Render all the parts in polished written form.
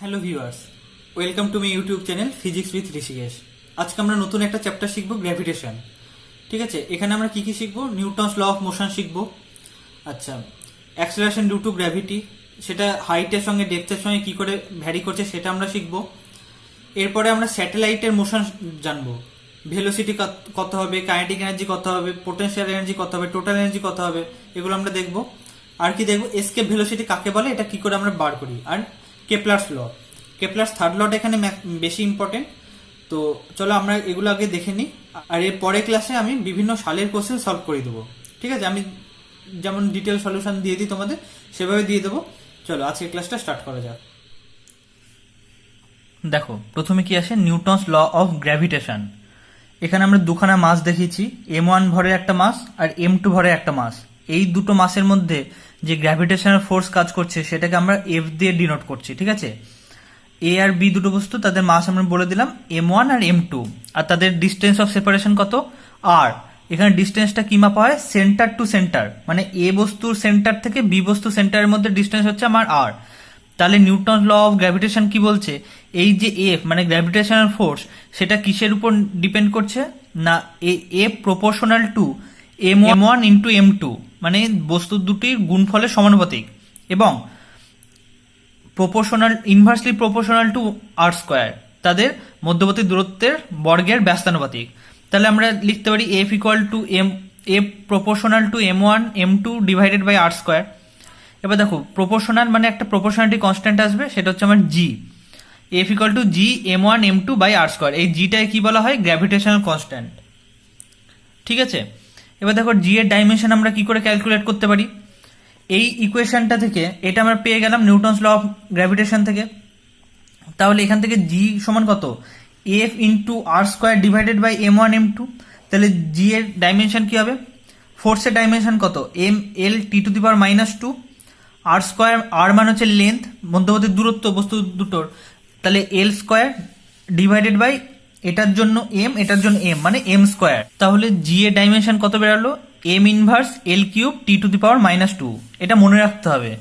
Hello viewers, welcome to my YouTube channel physics with Rishikesh. আজকে আমরা নতুন একটা চ্যাপ্টার শিখবো, গ্র্যাভিটেশন। ঠিক আছে, এখানে আমরা কি কি শিখবো? নিউটনস ল অফ মোশন শিখবো। আচ্ছা, অ্যাক্সেলারেশন ডিউ টু গ্র্যাভিটি, সেটা হাইটের সঙ্গে ডেপথের সঙ্গে কি করে ভ্যারি করছে সেটা আমরা শিখবো। এরপরে আমরা স্যাটেলাইটের মোশন জানবো, ভেলোসিটি কত হবে, কাইনেটিক এনার্জি কত হবে, পোটেনশিয়াল এনার্জি কত হবে, টোটাল এনার্জি কত হবে, এগুলো আমরা দেখবো। আর কি দেখবো? এসকেপ ভেলোসিটি কাকে বলে, এটা কি করে আমরা বার করি। আর কেপলার্স ল, কেপলার্স থার্ড লটা এখানে বেশি ইম্পর্টেন্ট। তো চলো আমরা এগুলো আগে দেখে নিই, আর এর পরের ক্লাসে আমি বিভিন্ন সালের কোশ্চেন সলভ করে দেবো। ঠিক আছে, আমি যেমন ডিটেল সলিউশন দিয়ে দিই তোমাদের, সেভাবে দিয়ে দেবো। চলো আজকের ক্লাসটা স্টার্ট করা যাক। দেখো, প্রথমে কি আসে? Newton's law of gravitation. এখানে আমরা দুখানা মাস দেখিয়েছি, M1 ভরের একটা মাস আর M2 ভরের একটা মাস। এই দুটো মাসের মধ্যে যে গ্র্যাভিটেশনাল ফোর্স কাজ করছে সেটাকে আমরা F দিয়ে ডিনোট করছি। ঠিক আছে, এ আর বি দুটো বস্তু, তাদের মাস আমরা বলে দিলাম M1 আর M2, আর তাদের ডিস্টেন্স অফ সেপারেশন কত? আর এখানে ডিস্টেন্সটা কি মাপা হয়? সেন্টার টু সেন্টার, মানে এ বস্তুর সেন্টার থেকে বি বস্তুর সেন্টারের মধ্যে ডিস্টেন্স হচ্ছে আমার আর। তাহলে নিউটন ল অফ গ্র্যাভিটেশন কি বলছে? এই যে এফ মানে গ্র্যাভিটেশনাল ফোর্স, সেটা কিসের উপর ডিপেন্ড করছে না? F proportional to M1 into M2, মানে বস্তু দুটির গুণফলের সমানুপাতিক, এবং proportional inversely proportional to R square, তাদের মধ্যবর্তী দূরত্বের বর্গের ব্যস্তানুপাতিক। তাহলে আমরা লিখতে পারি F equal to F proportional to M1 M2 divided by R square. এবার দেখো, প্রপোর্শনাল মানে একটা প্রপোর্শনালিটি কনস্ট্যান্ট আসবে, সেটা হচ্ছে আমার G. F equal to G M1 M2 by R square, এই জিটাকে কি বলা হয়? Gravitational constant. ঠিক আছে, এবার দেখো জি এর ডাইমেনশন আমরা কি করে ক্যালকুলেট করতে পারি? এই ইকুয়েশনটা থেকে এটা আমরা পেয়ে গেলাম নিউটনস ল অফ গ্র্যাভিটেশন থেকে। তাহলে এখান থেকে জি সমান কত? F into R square divided by M1 M2। তাহলে জি এর ডাইমেনশন কি হবে? ফোর্সের ডাইমেনশন কত? ML T⁻²। আর স্কোয়ার, আর মান হচ্ছে লেন্থ, মধ্যবর্তী দূরত্ব বস্তু দুটোর, তাহলে L স্কোয়ার ডিভাইডেড বাই এটার জন্য M, এটার জন্য M, মানে M স্কোয়ার। তাহলে জি এর ডাইমেনশন কত বেরালো? M inverse L³ T⁻²। এটা মনে রাখতে হবে।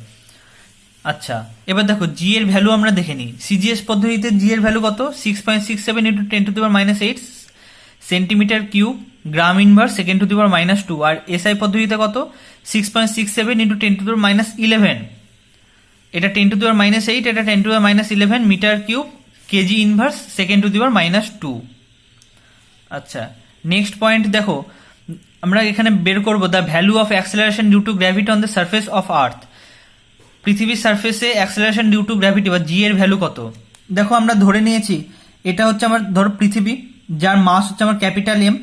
আচ্ছা, এবার দেখো জি এর ভ্যালু আমরা দেখে নিই। সিজিএস পদ্ধতিতে জি এর ভ্যালু কত? 6.67 into 10⁻⁸ centimetre cube gram inverse second. আর এসআই পদ্ধতিতে কত? 6.67 ইন্টু 10⁻11, এটা 10⁻8, এটা 10⁻11 metre cube KG inverse second. আচ্ছা, নেক্সট পয়েন্ট দেখো, আমরা এখানে বের করব the value of acceleration due to gravity on the surface of earth. পৃথিবীর সারফেসে অ্যাক্সেলারেশন ডিউ টু গ্র্যাভিটি বা জি এর ভ্যালু কত? দেখো, আমরা ধরে নিয়েছি এটা হচ্ছে আমার, ধরো পৃথিবী, যার মাস হচ্ছে আমার ক্যাপিটাল এম,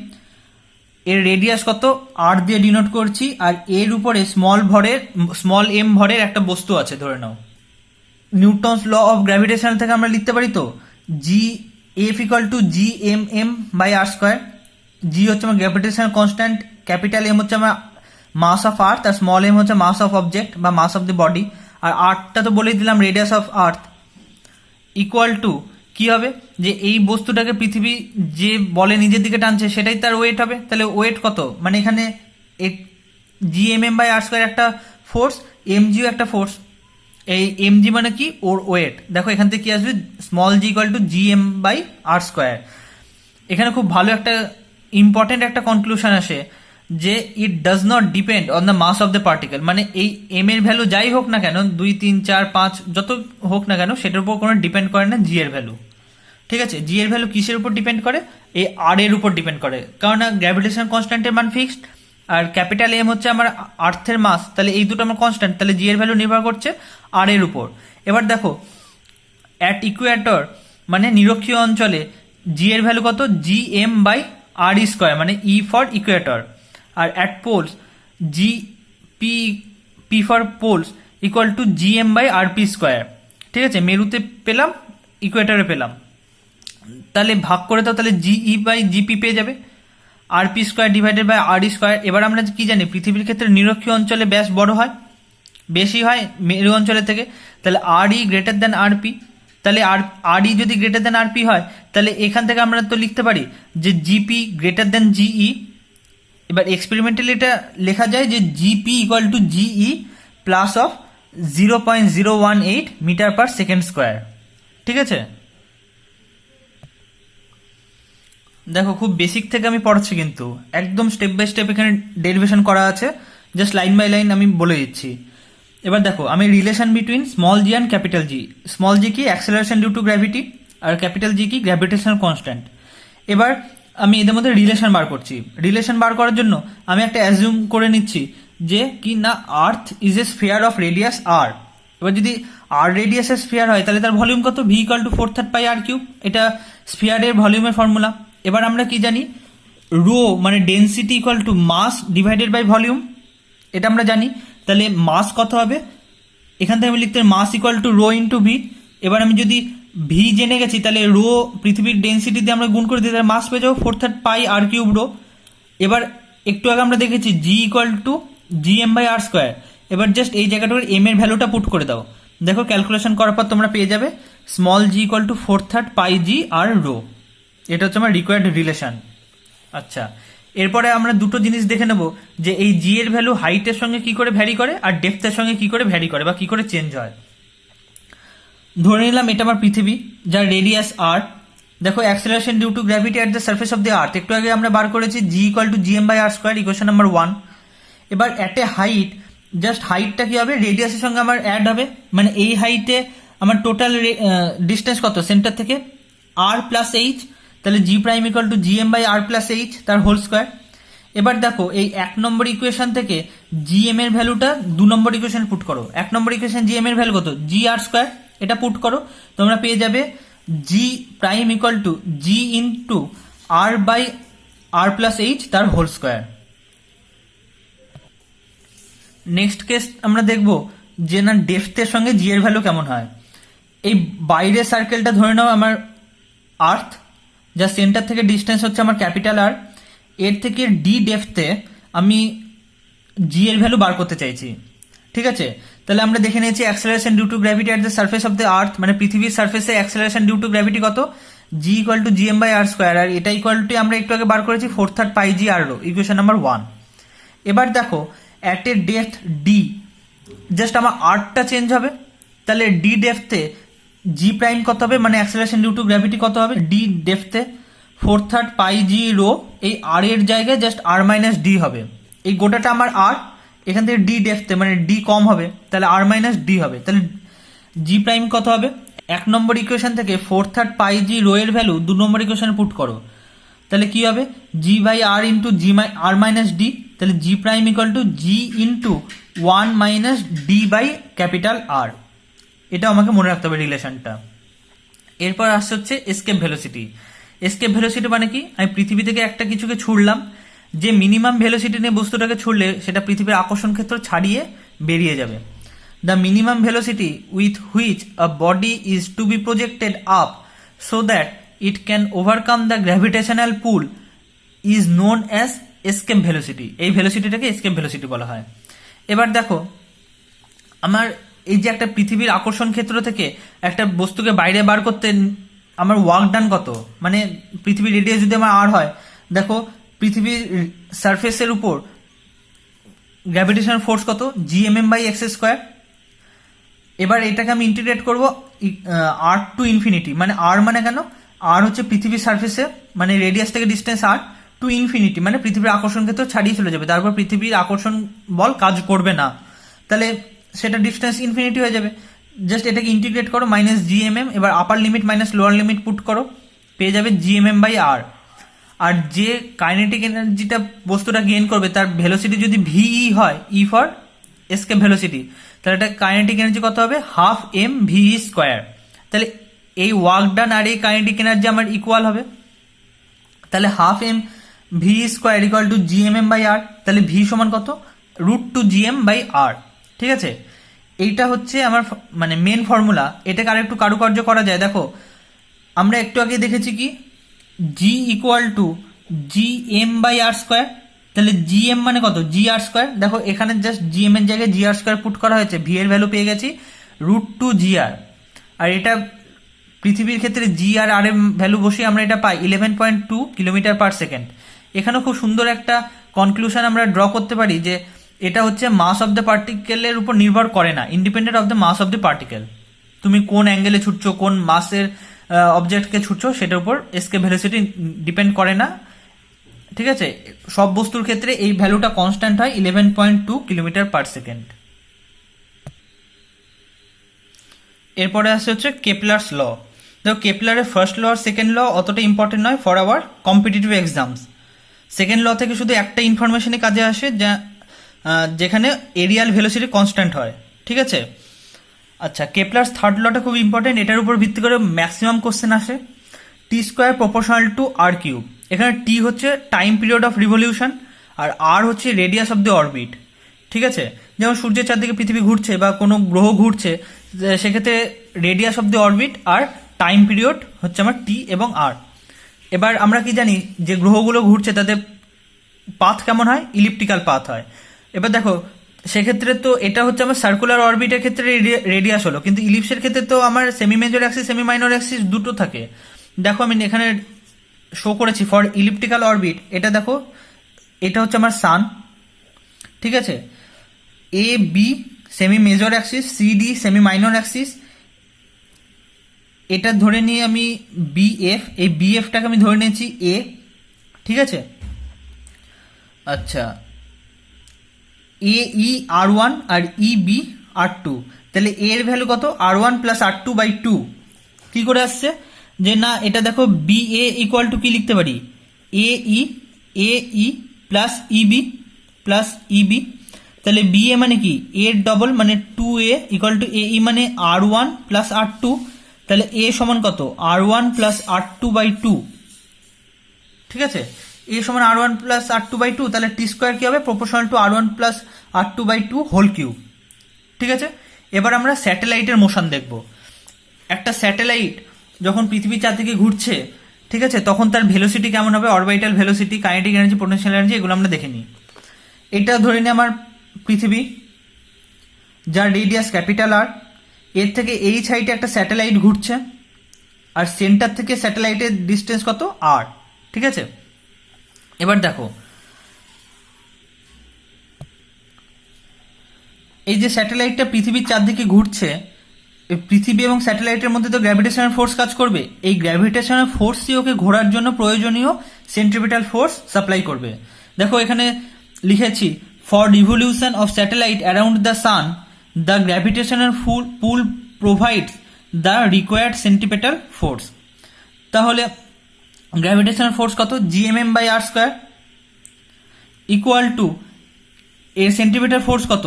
এর রেডিয়াস কত? আর দিয়ে ডিনোট করছি, আর এর উপরে স্মল এম ভরের একটা বস্তু আছে ধরে নাও। নিউটনস ল অফ গ্র্যাভিটেশন থেকে আমরা লিখতে পারি তো G F equal to G M by R square. G হচ্ছে আমার গ্র্যাভিটেশনাল কনস্ট্যান্ট, ক্যাপিটাল এম হচ্ছে আমার মাস অফ আর্থ, আর স্মল এম হচ্ছে মাস অফ অবজেক্ট বা মাস অফ দ্য বডি, আর আর্থটা তো বলেই দিলাম radius of earth. Equal to কি হবে? যে এই বস্তুটাকে পৃথিবী যে বলে নিজের দিকে টানছে সেটাই তার ওয়েট হবে। তাহলে ওয়েট কত? মানে এখানে GMM বাই আর স্কোয়ার একটা ফোর্স, MGও একটা ফোর্স। এই MG মানে কি? ওর ওয়েট। দেখো এখান থেকে কি আসবে? Small G equal to GM by R square. এখানে খুব ভালো একটা ইম্পর্টেন্ট একটা কনক্লুশন আসে যে it does not depend on the mass of the particle, মানে এই এম এর ভ্যালু যাই হোক না কেন, 2 3 4 5 যত হোক না কেন, সেটার উপর কোনো ডিপেন্ড করে না জি এর ভ্যালু। ঠিক আছে, জি এর ভ্যালু কিসের উপর ডিপেন্ড করে? এই আর এর উপর ডিপেন্ড করে, কারণ গ্র্যাভিটেশন কনস্ট্যান্টের মান ফিক্সড, আর ক্যাপিটাল এম হচ্ছে আমার আর্থের মাস, তাহলে এই দুটো আমার কনস্ট্যান্ট, তাহলে জি এর ভ্যালু নির্ভর করছে আর এর উপর। এবার দেখো, অ্যাট ইকুয়েটর মানে নিরক্ষীয় অঞ্চলে জি এর ভ্যালু কত? GM বাই আর স্কোয়ার, মানে ই ফর ইকুয়েটর। আর at poles G P for poles equal to GM by RP square. ঠিক আছে, মেরুতে পেলাম, ইকুয়েটরে পেলাম, তাহলে ভাগ করে দাও, তাহলে GE বাই GP পেয়ে যাবে, RP square divided by R square. এবার আমরা কি জানি? পৃথিবীর ক্ষেত্রে নিরক্ষীয় অঞ্চলে ব্যাস বড় হয়, বেশি হয় মেরু অঞ্চলের থেকে, তাহলে RE গ্রেটার দ্যান RP। তাহলে RE যদি গ্রেটার দ্যান RP হয়, তাহলে এখান থেকে আমরা তো লিখতে পারি যে GP গ্রেটার দ্যান GE। এবার এক্সপেরিমেন্টালি এটা লেখা যায় যে GP equal to GE plus of 0.018 metre per second square. ঠিক আছে, দেখো খুব বেসিক থেকে আমি পড়াচ্ছি, কিন্তু একদম স্টেপ বাই স্টেপ এখানে ডেরিভেশন করা আছে, জাস্ট লাইন বাই লাইন আমি বলে দিচ্ছি। এবার দেখো আমি relation between small G and capital G. Small G কি অ্যাক্সেলারেশন ডিউ টু গ্র্যাভিটি, আর ক্যাপিটাল জি কি গ্র্যাভিটেশনাল কনস্ট্যান্ট। এবার আমি এদের মধ্যে রিলেশন বার করছি। রিলেশন বার করার জন্য আমি একটা অ্যাজিউম করে নিচ্ছি যে কি না, earth is a sphere of radius R. এবার যদি আর রেডিয়াসের স্ফিয়ার হয় তাহলে তার ভলিউম কত, V equal to 4/3 pi R cube. এটা স্ফিয়ারের ভলিউমের ফর্মুলা। এবার আমরা কি জানি, রো মানে density equal to mass divided by volume, এটা আমরা জানি। তাহলে মাস কত হবে, এখান থেকে আমি লিখতে mass equal to rho into V. এবার আমি যদি ভি জেনে গেছি তাহলে রো পৃথিবীর ডেন্সিটি দিয়ে আমরা গুণ করে দিই, তাহলে মাস পেয়ে যাবো 4/3 পাই আর কিউব রো। এবার একটু আগে আমরা দেখেছি G equal to G M by R square. এবার জাস্ট এই জায়গাটার এম এর ভ্যালুটা পুট করে দাও, দেখো ক্যালকুলেশন করার পর তোমরা পেয়ে যাবে small G equal to 4/3 pi G R rho. এটা হচ্ছে আমার রিকোয়ার্ড রিলেশন। আচ্ছা, এরপরে আমরা দুটো জিনিস দেখে নেব যে এই জি এর ভ্যালু হাইটের সঙ্গে কি করে ভ্যারি করে আর ডেপথের সঙ্গে কি করে ভ্যারি করে বা কি করে চেঞ্জ হয়। ধরে নিলাম এটা আমার পৃথিবী, যার রেডিয়াস আর। দেখো acceleration due to gravity at the surface of the earth, একটু আগে আমরা বার করেছি G equal to G M by R square, equation number 1। এবার অ্যাট এ হাইট, জাস্ট হাইটটা কি হবে, রেডিয়াসের সঙ্গে আমার অ্যাড হবে, মানে এই হাইটে আমার টোটাল ডিস্টেন্স কত সেন্টার থেকে, আর প্লাস এইচ। তাহলে G prime equal to G M by R plus H তার হোল স্কোয়ার। এবার দেখো এই 1 নম্বর ইকুয়েশন থেকে জি এম এর ভ্যালুটা 2 নম্বর ইকুয়েশন পুট করো। 1 নম্বর ইকুয়েশন জি এম এর ভ্যালু কত, জি আর স্কোয়ার, এটা পুট করো, তোমরা পেয়ে যাবে G prime equal to G into R by R plus H তার হোল স্কোয়ার। নেক্সট কেস আমরা দেখব যে না ডেপথের সঙ্গে জি এর ভ্যালু কেমন হয়। এই বাইরের সার্কেলটা ধরে নাও আমার আর্থ, যা সেন্টার থেকে ডিস্টেন্স হচ্ছে আমার ক্যাপিটাল আর। এর থেকে ডি ডেপথে আমি জি এর ভ্যালু বার করতে চাইছি, ঠিক আছে। তাহলে আমরা দেখে নিয়েছি acceleration due to gravity at the surface of the earth, মানে পৃথিবীর সার্ফেসে অ্যাক্সেলারেশন ডিউ টু গ্র্যাভিটি কত, G equal to G M by R square, আর এটা ইকুয়াল টু আমরা একটু আগে বার করেছি 4/3 pi G R rho, equation number 1। এবার দেখো at a depth D, just আমার আর্টটা চেঞ্জ হবে, তাহলে ডি ডেপথে জি প্রাইম কত হবে, মানে অ্যাক্সেলারেশন ডিউ টু গ্র্যাভিটি কত হবে, ডি ডেপথে 4/3 পাই জি রো, এই আর এর জায়গায় জাস্ট আর মাইনাস ডি হবে। এই গোটাটা আমার আর, এখান থেকে ডি ডেপথে মানে ডি কম হবে, তাহলে আর মাইনাস ডি হবে। তাহলে জি প্রাইম কত হবে, 1 নম্বর ইকুয়েশন থেকে 4/3 পাই জি রো এর ভ্যালু 2 নম্বর ইকুয়েশনে পুট করো, তাহলে কি হবে G by R into G R minus D. তাহলে G prime equal to G into 1 minus D by capital R. এটা আমাকে মনে রাখতে হবে রিলেশনটা। এরপর আসছে হচ্ছে এসকেপ ভেলোসিটি। এসকেপ ভেলোসিটি মানে কি, আমি পৃথিবী থেকে একটা কিছুকে ছুড়লাম, যে মিনিমাম ভেলোসিটি নিয়ে বস্তুটাকে ছুড়লে সেটা পৃথিবীর আকর্ষণ ক্ষেত্র ছাড়িয়ে বেরিয়ে যাবে। The minimum velocity with which a body is to be projected up so that it can overcome the gravitational pull is known as escape velocity. এই ভেলোসিটিটাকে এসকেপ ভেলোসিটি বলা হয়। এবার দেখো আমার এই যে একটা পৃথিবীর আকর্ষণ ক্ষেত্র থেকে একটা বস্তুকে বাইরে বার করতে আমার ওয়ার্ক ডান কত, মানে পৃথিবীর রেডিয়াস যদি আমার আর হয়, দেখো পৃথিবীর সারফেসের উপর গ্র্যাভিটেশনাল ফোর্স কত, G M M by X square. এবার এটাকে আমি ইন্টিগ্রেট করবো আর টু ইনফিনিটি, মানে আর মানে কেন, আর হচ্ছে পৃথিবীর সারফেসে মানে রেডিয়াস থেকে ডিস্টেন্স আর টু ইনফিনিটি, মানে পৃথিবীর আকর্ষণ ক্ষেত্র ছাড়িয়ে চলে যাবে, তারপর পৃথিবীর আকর্ষণ বল কাজ করবে না, তাহলে সেটা ডিস্টেন্স ইনফিনিটি হয়ে যাবে। জাস্ট এটাকে ইন্টিগ্রেট করো মাইনাস জি এম এম, এবার আপার limit minus lower limit put করো, পেয়ে যাবে জি এম এম বাই আর। আর যে কাইনেটিক এনার্জিটা বস্তুটা গেইন করবে তার ভেলোসিটি যদি ভিই হয়, ই ফর এসকেপ ভেলোসিটি, তাহলে এটা কাইনেটিক এনার্জি কত হবে, হাফ এম ভিই স্কোয়ার। তাহলে এই ওয়ার্ক ডান আর এই কাইনেটিক এনার্জি আমার ইকুয়াল হবে, তাহলে half M V square equal to G M M by R. তাহলে ভি সমান কত, √2 জি এম বাই আর। ঠিক আছে, এইটা হচ্ছে আমার মানে মেন ফর্মুলা। এটাকে আর একটু কারুকার্য করা যায়। দেখো আমরা একটু আগে দেখেছি কি G equal to G M by R square, তাহলে জি এম মানে কত, জি আর স্কোয়ার। দেখো এখানে জাস্ট জি এম এর জায়গায় জি আর স্কোয়ার পুট করা হয়েছে, ভি এর ভ্যালু পেয়ে গেছি √2 জি আর। আর এটা পৃথিবীর ক্ষেত্রে জি আর আর এর ভ্যালু বসিয়ে আমরা এটা পাই 11.2 কিলোমিটার পার সেকেন্ড। এখানেও খুব সুন্দর একটা কনক্লুশন আমরা ড্র করতে পারি যে এটা হচ্ছে মাস অফ দ্য পার্টিকেলের উপর নির্ভর করে না, independent of the mass of the particle. তুমি কোন অ্যাঙ্গেলে ছুটছো, কোন মাসের অবজেক্টকে ছুটছো সেটার উপর এসকেপ ভেলোসিটি ডিপেন্ড করে না। ঠিক আছে, সব বস্তুর ক্ষেত্রে এই ভ্যালুটা কনস্ট্যান্ট হয় 11.2 কিলোমিটার পার সেকেন্ড। এরপরে আসছে হচ্ছে কেপলারস ল। দেখো কেপলারের ফার্স্ট ল আর সেকেন্ড ল অতটা ইম্পর্টেন্ট নয় for our competitive exams. Second law থেকে শুধু একটা ইনফরমেশনই কাজে আসে, যা যেখানে এরিয়াল ভেলোসিটি কনস্ট্যান্ট হয়। ঠিক আছে, আচ্ছা কেপলার্স থার্ড লটা খুব ইম্পর্টেন্ট, এটার উপর ভিত্তি করে ম্যাক্সিমাম কোশ্চেন আসে। T square proportional to R cube. এখানে টি হচ্ছে টাইম পিরিয়ড অফ রিভলিউশন আর আর হচ্ছে রেডিয়াস অফ দ্য অরবিট। ঠিক আছে, যেমন সূর্যের চারদিকে পৃথিবী ঘুরছে বা কোনো গ্রহ ঘুরছে, সেক্ষেত্রে রেডিয়াস অফ দ্য অরবিট আর টাইম পিরিয়ড হচ্ছে আমার টি এবং আর। এবার আমরা কি জানি যে গ্রহগুলো ঘুরছে তাদের পাথ কেমন হয়, ইলিপ্টিক্যাল পাথ হয়। এবার দেখো সেক্ষেত্রে তো এটা হচ্ছে আমার সার্কুলার অরবিটের ক্ষেত্রে রেডিয়াস হলো, কিন্তু ইলিপসের ক্ষেত্রে তো আমার semi major Axis semi minor Axis দুটো থাকে। দেখো আমি এখানে শো করেছি ফর ইলিপ্টিক্যাল অরবিট, এটা দেখো এটা হচ্ছে আমার সান। ঠিক আছে, A B semi major axis, C D semi minor axis, এটা ধরে নিয়ে আমি বি এফ, এই বি এফটাকে আমি ধরে নিয়েছি এ। ঠিক আছে, আচ্ছা এ ই আর ওয়ান আর ই বি আর টু, তাহলে এর ভ্যালু কত, R one plus R two by two. কি করে আসছে যে না, এটা দেখো বি এ ইকুয়াল টু কি লিখতে পারি, এ ই প্লাস ইবি প্লাস ইবি। তাহলে বি এ মানে কি, এর ডবল মানে two A equal to A E মানে R one plus R two. তাহলে এ সমান কত, R one plus R two by two. ঠিক আছে, এ সমান R one plus R two by two, তাহলে টি স্কোয়ার কি হবে, proportional to R one plus R two by two whole cube. ঠিক আছে, এবার আমরা স্যাটেলাইটের মোশন দেখব। একটা স্যাটেলাইট যখন পৃথিবীর চারদিকে ঘুরছে, ঠিক আছে, তখন তার ভেলোসিটি কেমন হবে, orbital velocity, kinetic energy, potential energy, এগুলো আমরা দেখে নিই। এটা ধরে নিই আমার পৃথিবী, যার রেডিয়াস ক্যাপিটাল আর, এর থেকে এই সাইডে একটা স্যাটেলাইট ঘুরছে আর সেন্টার থেকে স্যাটেলাইটের ডিস্টেন্স কত, আর। ঠিক আছে, এবার দেখো এই যে স্যাটেলাইটটা পৃথিবীর চারদিকে ঘুরছে, পৃথিবী এবং স্যাটেলাইটের মধ্যে তো গ্র্যাভিটেশনাল ফোর্স কাজ করবে, এই গ্র্যাভিটেশনাল ফোর্সই ওকে ঘোরার জন্য প্রয়োজনীয় সেন্ট্রিপিটাল ফোর্স সাপ্লাই করবে। দেখো এখানে লিখেছি for revolution of satellite around the sun the gravitational pull provides the required centripetal force. তাহলে গ্র্যাভিটেশনাল ফোর্স কত, GMM by R square equal to এর সেন্টিমিটার ফোর্স কত,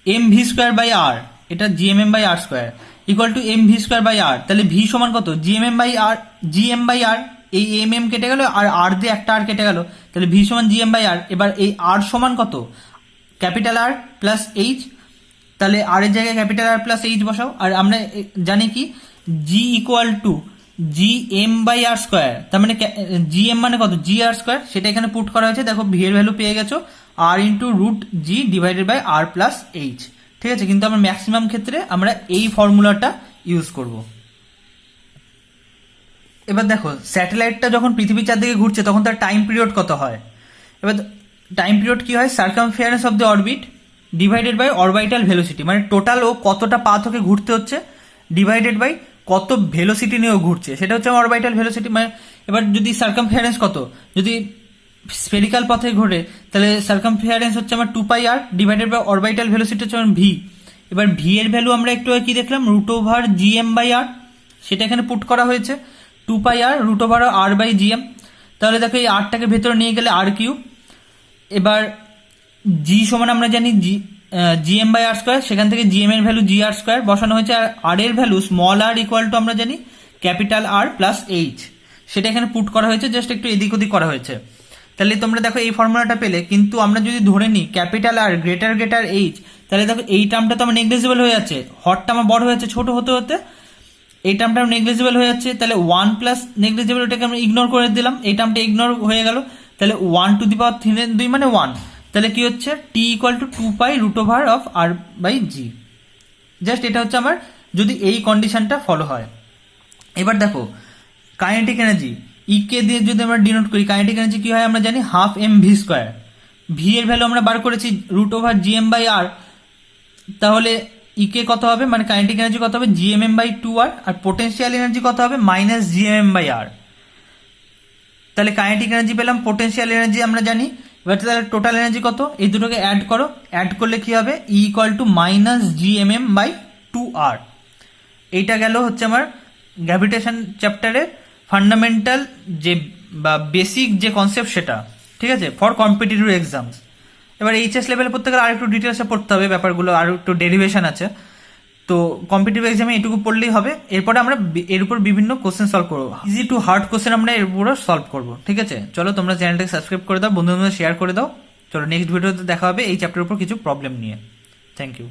M V square by R, এটা GMM by R square equal to M V square by R. তাহলে V সমান কত, GMM by R, GM by R, এই M M কেটে গেল আর আর দিয়ে একটা আর কেটে গেল, তাহলে ভি সমান জিএম বাই আর। এবার এই আর সমান কত, ক্যাপিটাল আর প্লাস এইচ, তাহলে আর এর জায়গায় ক্যাপিটাল আর প্লাস এইচ বসাও। আর আমরা জানি কি G equal to G M by R square, তার মানে জি এম মানে কত, জি আর স্কোয়ার, সেটা এখানে পুট করা হয়েছে। দেখো ভি এর ভ্যালু পেয়ে গেছো R into root G divided by R plus H. ঠিক আছে, কিন্তু আমরা ম্যাক্সিমাম ক্ষেত্রে আমরা এই ফর্মুলাটা ইউজ করব। এবার দেখো স্যাটেলাইটটা যখন পৃথিবীর চারদিকে ঘুরছে তখন তার টাইম পিরিয়ড কত হয়। এবার টাইম পিরিয়ড কি হয়, circumference of the orbit divided by orbital velocity, মানে টোটাল ও কতটা পাথ ওকে ঘুরতে হচ্ছে ডিভাইডেড বাই কত ভেলোসিটি নিয়ে ও ঘুরছে, সেটা হচ্ছে অরবিটাল ভেলোসিটি। মানে এবার যদি সার্কামফারেন্স কত, যদি স্ফেরিক্যাল পথে ঘোরে তাহলে সার্কামফারেন্স হচ্ছে আমার 2 pi R divided by orbital velocity হচ্ছে আমার ভি। এবার ভি এর ভ্যালু আমরা একটু কি দেখলাম, root over GM by R, সেটা এখানে পুট করা হয়েছে 2 pi R root over R by GM. তাহলে দেখো এই আরটাকে ভেতরে নিয়ে গেলে আর কিউ। এবার জি সমান আমরা জানি জিএম বাই আর স্কোয়ার, সেখান থেকে জিএম এর ভ্যালু জি আর স্কোয়ার বসানো হয়েছে, আর আর এর value small R equal to আমরা জানি ক্যাপিটাল আর প্লাস এইচ, সেটা এখানে পুট করা হয়েছে, জাস্ট একটু এদিক ওদিক করা হয়েছে। তাহলে তোমরা দেখো এই ফর্মুলাটা পেলে, কিন্তু আমরা যদি ধরে নিই ক্যাপিটাল আর গ্রেটার এইচ, তাহলে দেখো এই টার্মটা তো আমার নেগলিজিবল হয়ে যাচ্ছে, হরটা আমার বড় হয়ে যাচ্ছে ছোট হতে হতে, এই টার্মটা নেগলিজিবল হয়ে যাচ্ছে। তাহলে 1 প্লাস নেগলিজিবল, এটাকে আমরা ইগনোর করে দিলাম, এই টার্মটা ইগনোর হয়ে গেল। তাহলে 1 টু দি পাওয়ার 3 মানে 1, তাহলে কি হচ্ছে T equal to 2 pi root over of R by G. Just এটা হচ্ছে আমার যদি এই কন্ডিশনটা ফলো হয়। এবার দেখো কাইনেটিক এনার্জি ইকে দিয়ে যদি আমরা ডিনোট করি, কাইনেটিক এনার্জি কি হয় আমরা জানি half M V square. V এর ভ্যালু আমরা বার করেছি root over GM by R, তাহলে ইকে কত হবে, মানে কাইনেটিক এনার্জি কত হবে, জিএমএম বাই 2r, আর পোটেনশিয়াল এনার্জি কত হবে, মাইনাস জিএমএম বাই আর। তাহলে কাইনেটিক এনার্জি পেলাম, পোটেনশিয়াল এনার্জি আমরা জানি। এবার তাহলে টোটাল এনার্জি কত, এই দুটোকে অ্যাড করো, অ্যাড করলে কি হবে, E equal to minus GMM by 2r। এইটা গেল হচ্ছে আমার গ্র্যাভিটেশন চ্যাপ্টারের ফান্ডামেন্টাল যে বা বেসিক যে কনসেপ্ট সেটা, ঠিক আছে, ফর কম্পিটিটিভ এক্সামস। এবার এইচএস লেভেলে পড়তে গেলে আর একটু ডিটেলসে পড়তে হবে ব্যাপারগুলো, আর একটু ডেরিভেশন আছে। তো কম্পিটিটিভ এক্সামে এটুকু পড়লেই হবে। এরপরে আমরা এর উপর বিভিন্ন কোশ্চেন সলভ করবো, ইজি টু হার্ড কোশ্চেন আমরা এর উপর সলভ করবো, ঠিক আছে। চলো তোমরা চ্যানেলটাকে সাবস্ক্রাইব করে দাও, বন্ধুদের শেয়ার করে দাও। চলো নেক্সট ভিডিওতে দেখা হবে এই চ্যাপ্টারের উপর কিছু প্রবলেম নিয়ে। Thank you.